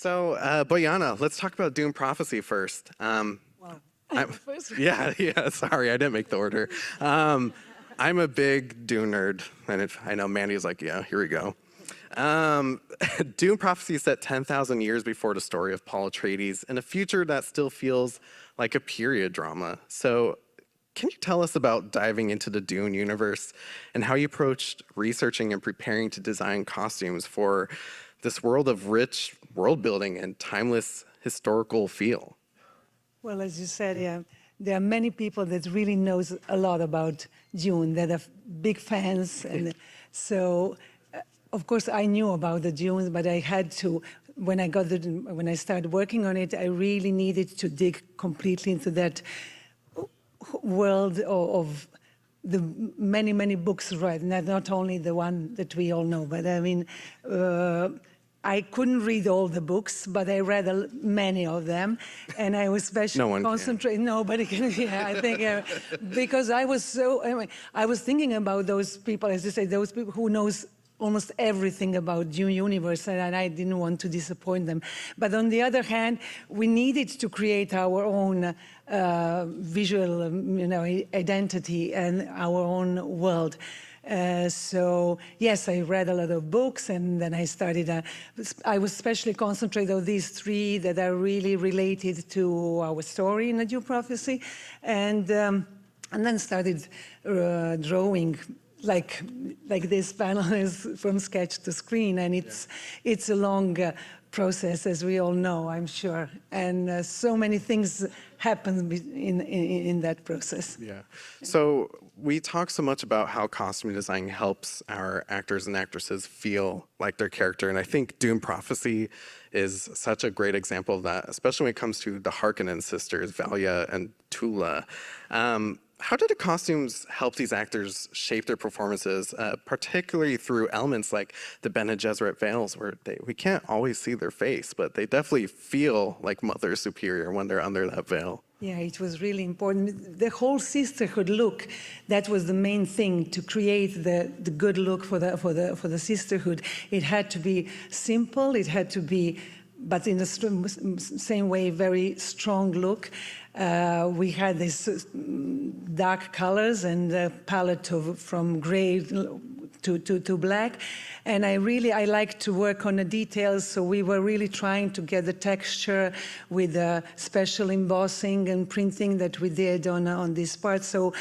So, Bojana, let's talk about Dune Prophecy first. Yeah, sorry, I didn't make the order. I'm a big Dune nerd, and I know Mandy's like, yeah, here we go. Dune Prophecy is set 10,000 years before the story of Paul Atreides in a future that still feels like a period drama. So, can you tell us about diving into the Dune universe and how you approached researching and preparing to design costumes for this world of rich world building and timeless historical feel? Well, as you said, yeah, there are many people that really knows a lot about Dune, that are big fans. And so, of course, I knew about the Dunes, but I had to, when I started working on it, I really needed to dig completely into that world of the many, many books, right? Not only the one that we all know, but I mean, I couldn't read all the books, but I read many of them, and I was especially concentrating. Nobody can. Yeah, I think because I was so. I was thinking about those people, as you say, those people who knows almost everything about Dune universe, and I didn't want to disappoint them. But on the other hand, we needed to create our own visual, identity and our own world. So yes, I read a lot of books, and then I started. I was especially concentrated on these three that are really related to our story in the Dune Prophecy, and then started drawing. Like this panel is from sketch to screen, and it's a long process, as we all know, I'm sure, and so many things happen in that process. Yeah. So we talk so much about how costume design helps our actors and actresses feel like their character, and I think Dune Prophecy is such a great example of that, especially when it comes to the Harkonnen sisters, Valia and Tula. How did the costumes help these actors shape their performances, particularly through elements like the Bene Gesserit veils, where we can't always see their face, but they definitely feel like Mother Superior when they're under that veil? Yeah, it was really important. The whole sisterhood look, that was the main thing, to create the good look for the sisterhood. It had to be simple, it had to be, but in the same way, very strong look. We had these dark colors and a palette from gray to black. And I like to work on the details, so we were really trying to get the texture with the special embossing and printing that we did on this part. So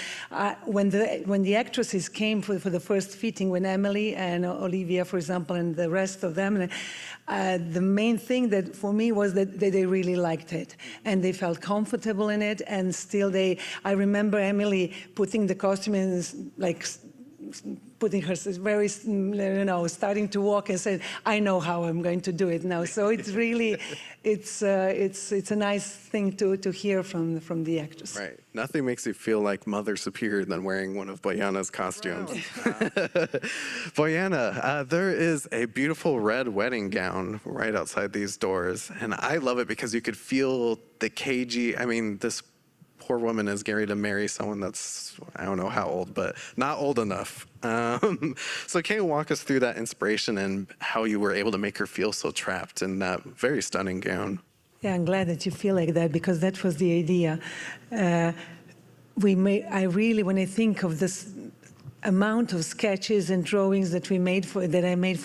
when the actresses came for the first fitting, when Emily and Olivia, for example, and the rest of them, the main thing that for me was that they really liked it, and they felt comfortable in it, and still I remember Emily putting the costume in, like, putting her very, starting to walk and said, I know how I'm going to do it now. So it's really, it's a nice thing to hear from the actress. Right. Nothing makes you feel like Mother Superior than wearing one of Bojana's costumes. Bojana, there is a beautiful red wedding gown right outside these doors, and I love it because you could feel the cagey, this poor woman is getting to marry someone that's, I don't know how old, but not old enough. So can you walk us through that inspiration and how you were able to make her feel so trapped in that very stunning gown? Yeah, I'm glad that you feel like that, because that was the idea. When I think of this amount of sketches and drawings that I made for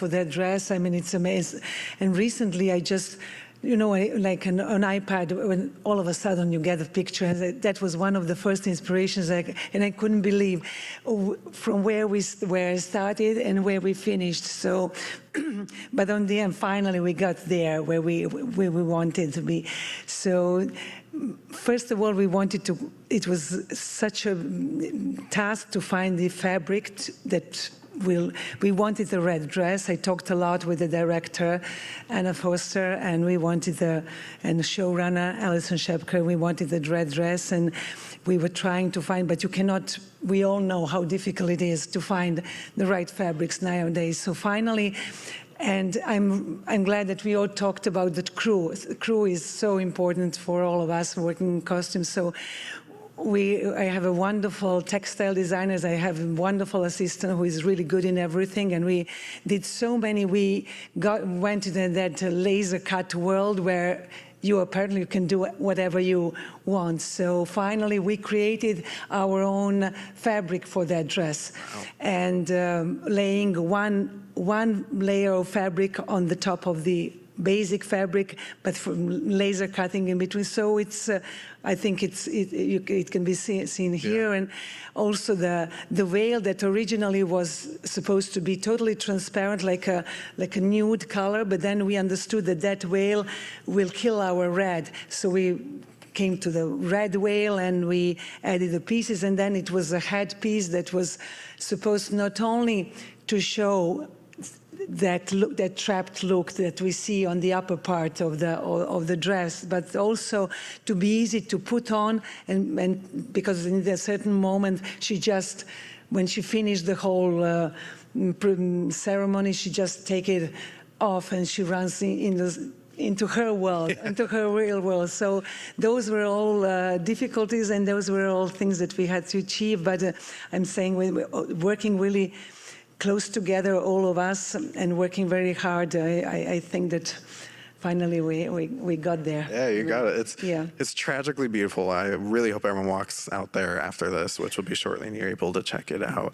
that dress, it's amazing. And recently I just, like an iPad, when all of a sudden you get a picture, that was one of the first inspirations, and I couldn't believe from where I started and where we finished. So, but on the end, finally we got there where we wanted to be. So, first of all, it was such a task to find the fabric that we wanted a red dress. I talked a lot with the director, Anna Foster, and we wanted and showrunner, Alison Shepker, we wanted the red dress, and we were trying to find, but we all know how difficult it is to find the right fabrics nowadays. So finally, and I'm glad that we all talked about the crew. The crew is so important for all of us working in costumes. So I have a wonderful textile designer. I have a wonderful assistant who is really good in everything. And we did so many. We went to that laser cut world where you apparently can do whatever you want. So finally, we created our own fabric for that dress. Wow. And laying one layer of fabric on the top of the basic fabric, but from laser cutting in between. So it's, I think it can be seen here. And also the veil that originally was supposed to be totally transparent, like a nude color, but then we understood that that veil will kill our red. So we came to the red veil and we added the pieces, and then it was a headpiece that was supposed not only to show that look, that trapped look that we see on the upper part of the dress, but also to be easy to put on, and because in a certain moment she just, when she finished the whole ceremony, she just take it off and she runs into her world, into her real world. So those were all difficulties, and those were all things that we had to achieve. But I'm saying we're working really close together, all of us, and working very hard. I think that finally we got there. Yeah, you got it. Yeah. It's tragically beautiful. I really hope everyone walks out there after this, which will be shortly, and you're able to check it out.